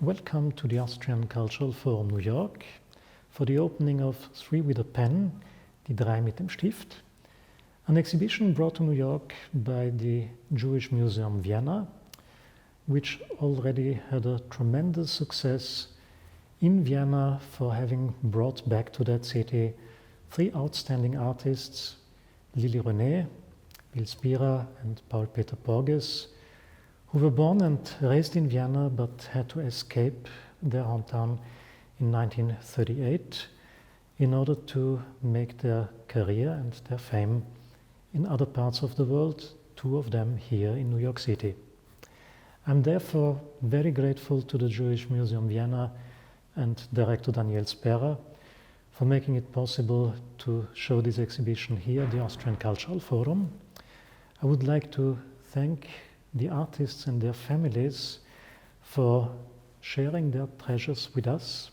welcome to the Austrian Cultural Forum New York for the opening of Three with a Pen, Die drei mit dem Stift, an exhibition brought to New York by the Jewish Museum Vienna, which already had a tremendous success in Vienna for having brought back to that city three outstanding artists, Renée, Bil Spira and Paul Peter Porges, who were born and raised in Vienna but had to escape their hometown in 1938 in order to make their career and their fame in other parts of the world, two of them here in New York City. I'm therefore very grateful to the Jewish Museum Vienna and Director Danielle Spera for making it possible to show this exhibition here at the Austrian Cultural Forum. I would like to thank the artists and their families for sharing their treasures with us.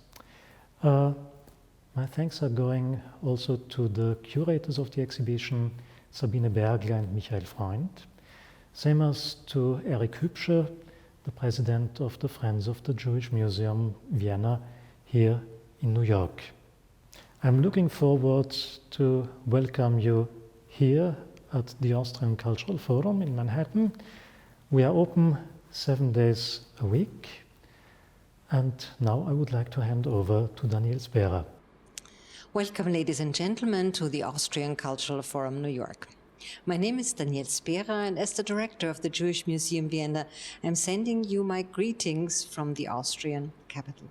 My thanks are going also to the curators of the exhibition, Sabine Bergler and Michael Freund. Same as to Eric Huebscher, the president of the Friends of the Jewish Museum Vienna here in New York. I'm looking forward to welcome you here at the Austrian Cultural Forum in Manhattan. We are open 7 days a week. And now I would like to hand over to Danielle Spera. Welcome, ladies and gentlemen, to the Austrian Cultural Forum New York. My name is Danielle Spera, and as the director of the Jewish Museum Vienna, I'm sending you my greetings from the Austrian capital.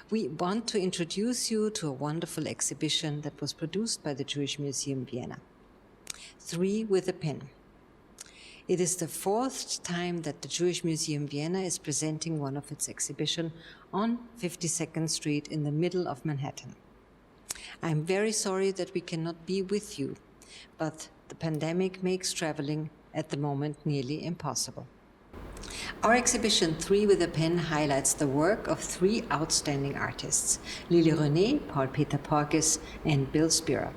We want to introduce you to a wonderful exhibition that was produced by the Jewish Museum Vienna. Three with a Pen. It is the fourth time that the Jewish Museum Vienna is presenting one of its exhibitions on 52nd Street in the middle of Manhattan. I'm very sorry that we cannot be with you, but the pandemic makes traveling at the moment nearly impossible. Our exhibition Three with a Pen highlights the work of three outstanding artists, Renée, Paul Peter Porges and Bil Spira.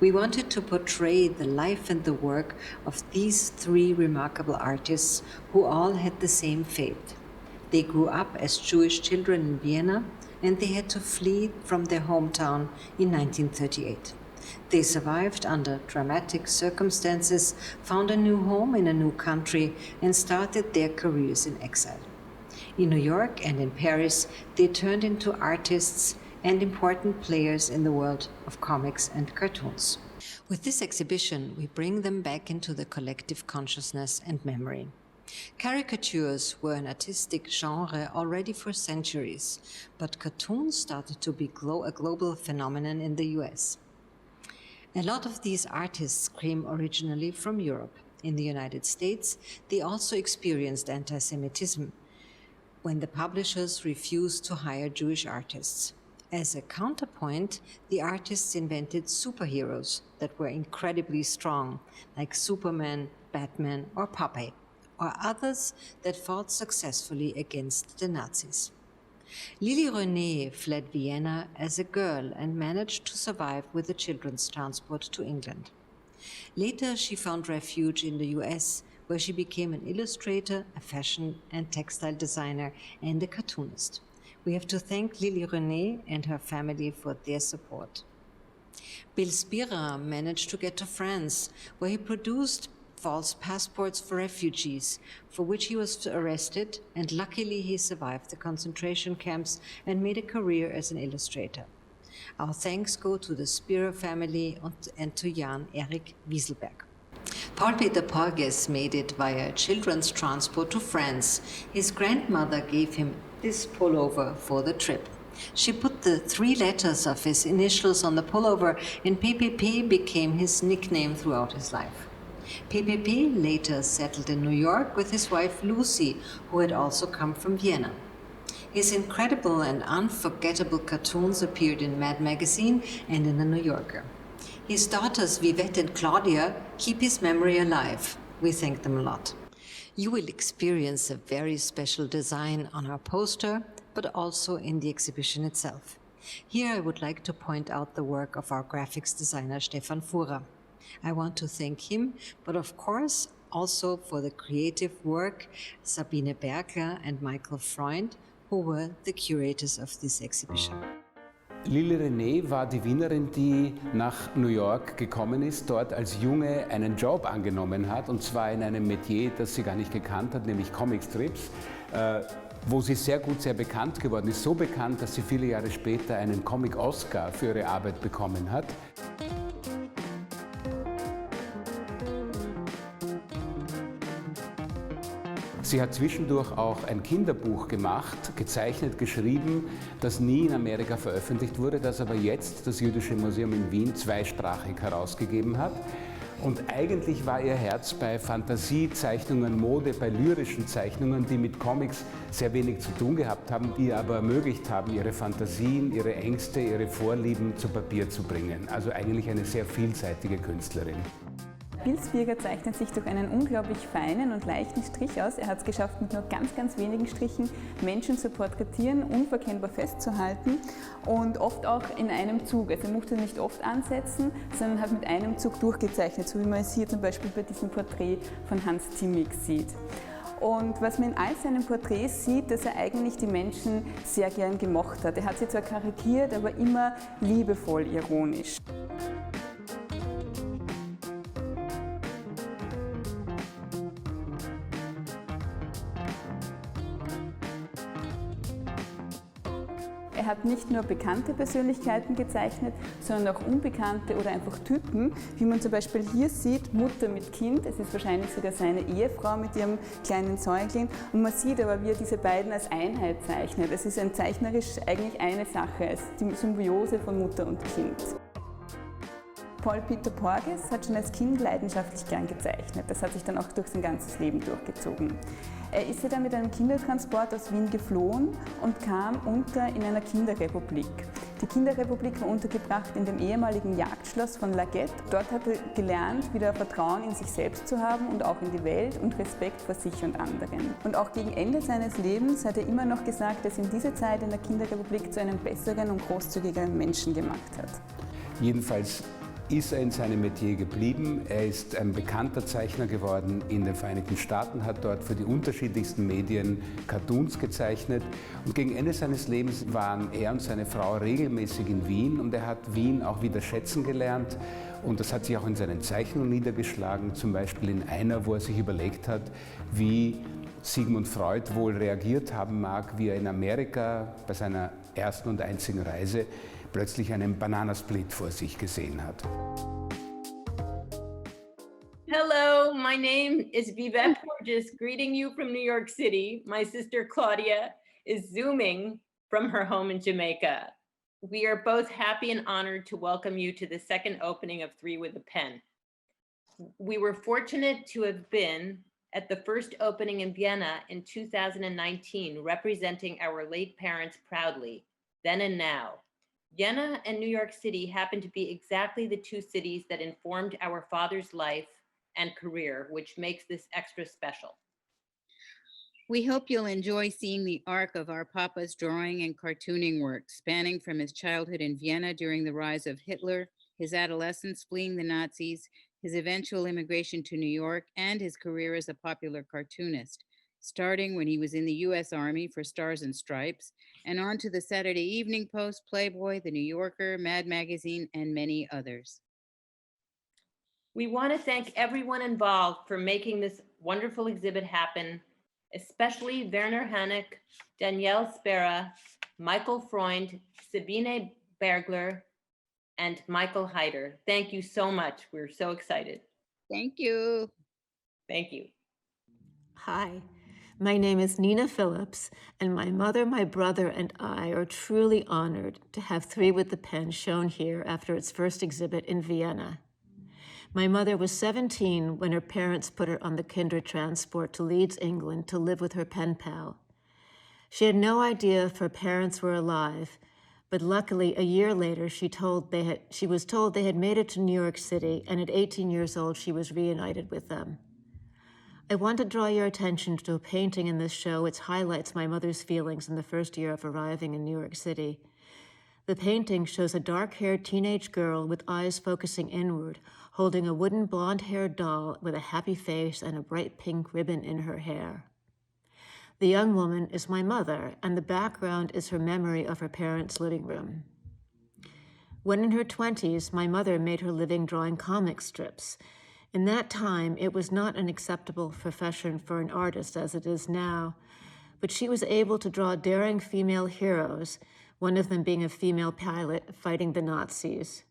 We wanted to portray the life and the work of these three remarkable artists who all had the same fate. They grew up as Jewish children in Vienna, and they had to flee from their hometown in 1938. They survived under dramatic circumstances, found a new home in a new country, and started their careers in exile. In New York and in Paris, they turned into artists and important players in the world of comics and cartoons. With this exhibition, we bring them back into the collective consciousness and memory. Caricatures were an artistic genre already for centuries, but cartoons started to be a global phenomenon in the US. A lot of these artists came originally from Europe. In the United States, they also experienced anti-Semitism when the publishers refused to hire Jewish artists. As a counterpoint, the artists invented superheroes that were incredibly strong, like Superman, Batman, or Popeye, or others that fought successfully against the Nazis. Renée fled Vienna as a girl and managed to survive with a children's transport to England. Later, she found refuge in the US, where she became an illustrator, a fashion and textile designer, and a cartoonist. We have to thank Renée and her family for their support. Bil Spira managed to get to France, where he produced false passports for refugees, for which he was arrested, and luckily he survived the concentration camps and made a career as an illustrator. Our thanks go to the Spira family and to Jan Erik Wieselberg. Paul Peter Porges made it via children's transport to France. His grandmother gave him this pullover for the trip. She put the three letters of his initials on the pullover, and PPP became his nickname throughout his life. PPP later settled in New York with his wife Lucy, who had also come from Vienna. His incredible and unforgettable cartoons appeared in Mad Magazine and in The New Yorker. His daughters Vivette and Claudia keep his memory alive. We thank them a lot. You will experience a very special design on our poster, but also in the exhibition itself. Here I would like to point out the work of our graphics designer Stefan Fura. I want to thank him, but of course also for the creative work Sabine Bergler and Michael Freund, who were the curators of this exhibition. Lille Renée war die Wienerin, die nach New York gekommen ist, dort als Junge einen Job angenommen hat, und zwar in einem Metier, das sie gar nicht gekannt hat, nämlich Comicstrips, wo sie sehr gut, sehr bekannt geworden ist. So bekannt, dass sie viele Jahre später einen Comic-Oscar für ihre Arbeit bekommen hat. Sie hat zwischendurch auch ein Kinderbuch gemacht, gezeichnet, geschrieben, das nie in Amerika veröffentlicht wurde, das aber jetzt das Jüdische Museum in Wien zweisprachig herausgegeben hat. Und eigentlich war ihr Herz bei Fantasiezeichnungen, Mode, bei lyrischen Zeichnungen, die mit Comics sehr wenig zu tun gehabt haben, ihr aber ermöglicht haben, ihre Fantasien, ihre Ängste, ihre Vorlieben zu Papier zu bringen. Also eigentlich eine sehr vielseitige Künstlerin. Bil Spira zeichnet sich durch einen unglaublich feinen und leichten Strich aus. Er hat es geschafft, mit nur ganz wenigen Strichen Menschen zu porträtieren, unverkennbar festzuhalten und oft auch in einem Zug. Also er musste nicht oft ansetzen, sondern hat mit einem Zug durchgezeichnet, so wie man es hier zum Beispiel bei diesem Porträt von Hans Zimmig sieht. Und was man in all seinen Porträts sieht, dass er eigentlich die Menschen sehr gern gemocht hat. Er hat sie zwar karikiert, aber immer liebevoll ironisch. Er hat nicht nur bekannte Persönlichkeiten gezeichnet, sondern auch unbekannte oder einfach Typen, wie man zum Beispiel hier sieht, Mutter mit Kind, es ist wahrscheinlich sogar seine Ehefrau mit ihrem kleinen Säugling, und man sieht aber, wie er diese beiden als Einheit zeichnet. Es ist zeichnerisch eigentlich eine Sache, es ist die Symbiose von Mutter und Kind. Paul Peter Porges hat schon als Kind leidenschaftlich gern gezeichnet. Das hat sich dann auch durch sein ganzes Leben durchgezogen. Er ist ja dann mit einem Kindertransport aus Wien geflohen und kam unter in einer Kinderrepublik. Die Kinderrepublik war untergebracht in dem ehemaligen Jagdschloss von Laguette. Dort hat er gelernt, wieder Vertrauen in sich selbst zu haben und auch in die Welt und Respekt vor sich und anderen. Und auch gegen Ende seines Lebens hat er immer noch gesagt, dass ihm diese Zeit in der Kinderrepublik zu einem besseren und großzügigeren Menschen gemacht hat. Jedenfalls ist er in seinem Metier geblieben. Er ist ein bekannter Zeichner geworden in den Vereinigten Staaten, hat dort für die unterschiedlichsten Medien Cartoons gezeichnet. Und gegen Ende seines Lebens waren er und seine Frau regelmäßig in Wien, und er hat Wien auch wieder schätzen gelernt. Und das hat sich auch in seinen Zeichnungen niedergeschlagen, zum Beispiel in einer, wo er sich überlegt hat, wie Sigmund Freud wohl reagiert haben mag, wie er in Amerika bei seiner ersten und einzigen Reise plötzlich einen Bananasplit vor sich gesehen hat. Hello, my name is David Porges, greeting you from New York City. My sister Claudia is Zooming from her home in Jamaica. We are both happy and honored to welcome you to the second opening of Three with a Pen. We were fortunate to have been at the first opening in Vienna in 2019, representing our late parents proudly, then and now. Vienna and New York City happen to be exactly the two cities that informed our father's life and career, which makes this extra special. We hope you'll enjoy seeing the arc of our Papa's drawing and cartooning work, spanning from his childhood in Vienna during the rise of Hitler, his adolescence fleeing the Nazis, his eventual immigration to New York, and his career as a popular cartoonist, starting when he was in the US Army for Stars and Stripes, and on to the Saturday Evening Post, Playboy, The New Yorker, Mad Magazine, and many others. We want to thank everyone involved for making this wonderful exhibit happen, especially Werner Hanneck, Danielle Spera, Michael Freund, Sabine Bergler, and Michael Haider. Thank you so much. We're so excited. Thank you. Thank you. Hi, my name is Nina Phillips, and my mother, my brother, and I are truly honored to have Three with the Pen shown here after its first exhibit in Vienna. My mother was 17 when her parents put her on the Kindertransport to Leeds, England, to live with her pen pal. She had no idea if her parents were alive, but luckily a year later she was told they had made it to New York City, and at 18 years old she was reunited with them. I want to draw your attention to a painting in this show which highlights my mother's feelings in the first year of arriving in New York City. The painting shows a dark-haired teenage girl with eyes focusing inward, holding a wooden blonde-haired doll with a happy face and a bright pink ribbon in her hair. The young woman is my mother, and the background is her memory of her parents' living room. When in her 20s, my mother made her living drawing comic strips. In that time, it was not an acceptable profession for an artist as it is now, but she was able to draw daring female heroes, one of them being a female pilot fighting the Nazis.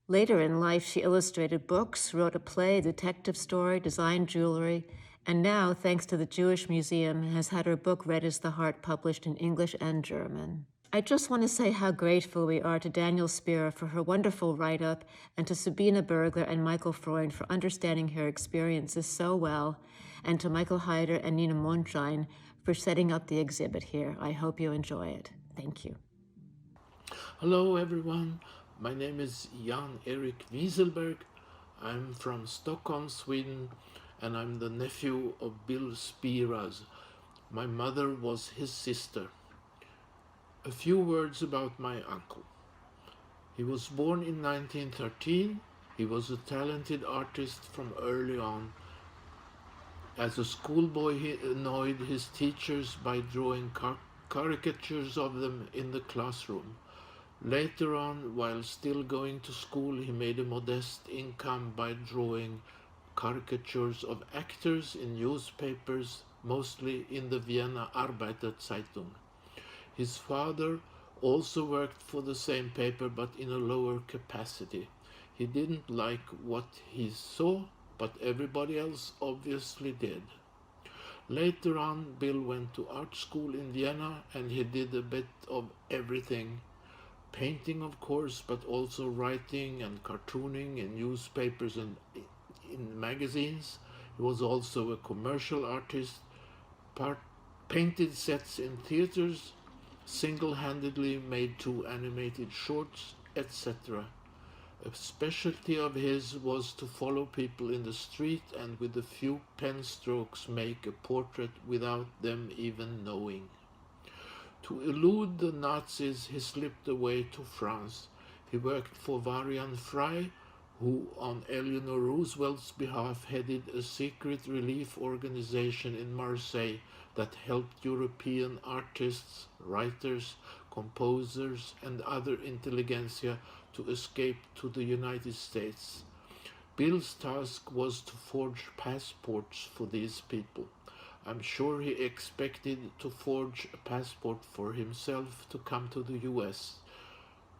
Later in life, she illustrated books, wrote a play, detective story, designed jewelry, and now, thanks to the Jewish Museum, has had her book Red is the Heart published in English and German. I just want to say how grateful we are to Danielle Spira for her wonderful write-up and to Sabine Bergler and Michael Freund for understanding her experiences so well, and to Michael Haider and Nina Mondschein for setting up the exhibit here. I hope you enjoy it. Thank you. Hello everyone, my name is Jan Erik Wieselberg. I'm from Stockholm, Sweden, and I'm the nephew of Bil Spira. My mother was his sister. A few words about my uncle. He was born in 1913. He was a talented artist from early on. As a schoolboy, he annoyed his teachers by drawing caricatures of them in the classroom. Later on, while still going to school, he made a modest income by drawing caricatures of actors in newspapers, mostly in the Vienna Arbeiterzeitung. His father also worked for the same paper, but in a lower capacity. He didn't like what he saw, but everybody else obviously did. Later on, Bill went to art school in Vienna, and he did a bit of everything. Painting, of course, but also writing and cartooning in newspapers and in magazines. He was also a commercial artist, painted sets in theaters, single-handedly made 2 animated shorts, etc. A specialty of his was to follow people in the street and with a few pen strokes make a portrait without them even knowing. To elude the Nazis, he slipped away to France. He worked for Varian Frey, who on Eleanor Roosevelt's behalf headed a secret relief organization in Marseille that helped European artists, writers, composers, and other intelligentsia to escape to the United States. Bill's task was to forge passports for these people. I'm sure he expected to forge a passport for himself to come to the US,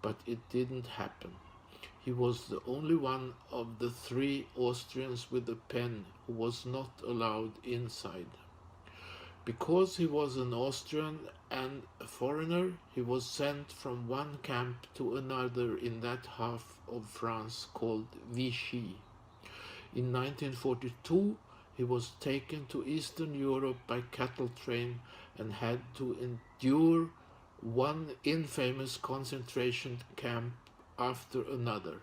but it didn't happen. He was the only one of the 3 Austrians with a pen who was not allowed inside. Because he was an Austrian and a foreigner, he was sent from one camp to another in that half of France called Vichy. In 1942, he was taken to Eastern Europe by cattle train and had to endure one infamous concentration camp after another.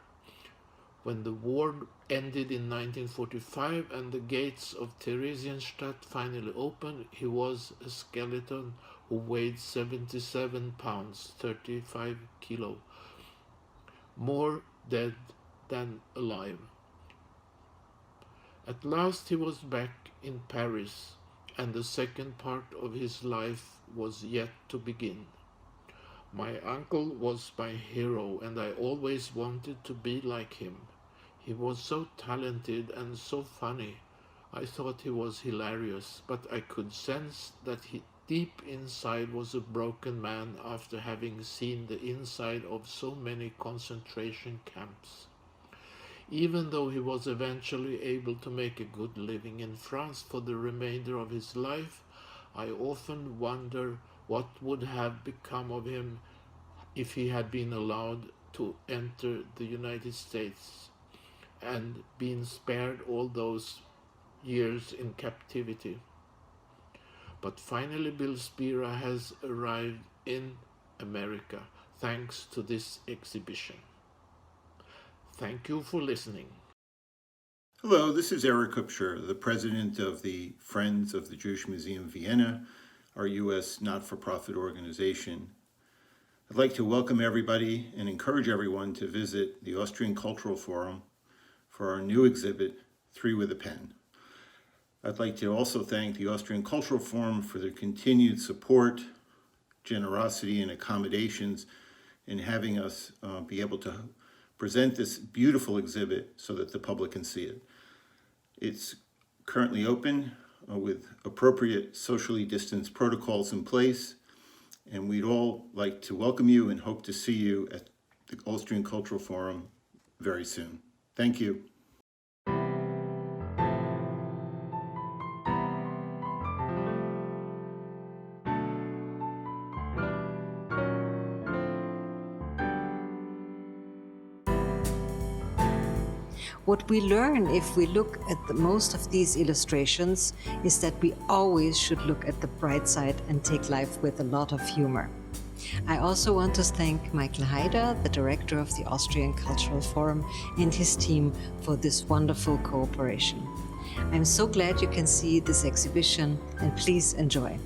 When the war ended in 1945 and the gates of Theresienstadt finally opened, he was a skeleton who weighed 77 pounds, 35 kilo, more dead than alive. At last he was back in Paris, and the second part of his life was yet to begin. My uncle was my hero, and I always wanted to be like him. He was so talented and so funny. I thought he was hilarious, but I could sense that he deep inside was a broken man after having seen the inside of so many concentration camps. Even though he was eventually able to make a good living in France for the remainder of his life, I often wonder what would have become of him if he had been allowed to enter the United States and been spared all those years in captivity. But finally Bil Spira has arrived in America thanks to this exhibition. Thank you for listening. Hello, this is Eric Huebscher, the president of the Friends of the Jewish Museum Vienna, our U.S. not-for-profit organization. I'd like to welcome everybody and encourage everyone to visit the Austrian Cultural Forum for our new exhibit, 3 with a Pen. I'd like to also thank the Austrian Cultural Forum for their continued support, generosity, and accommodations in having us be able to present this beautiful exhibit so that the public can see it. It's currently open with appropriate socially distanced protocols in place, and we'd all like to welcome you and hope to see you at the Austrian Cultural Forum very soon. Thank you. What we learn if we look at most of these illustrations is that we always should look at the bright side and take life with a lot of humor. I also want to thank Michael Haider, the director of the Austrian Cultural Forum, and his team for this wonderful cooperation. I'm so glad you can see this exhibition, and please enjoy.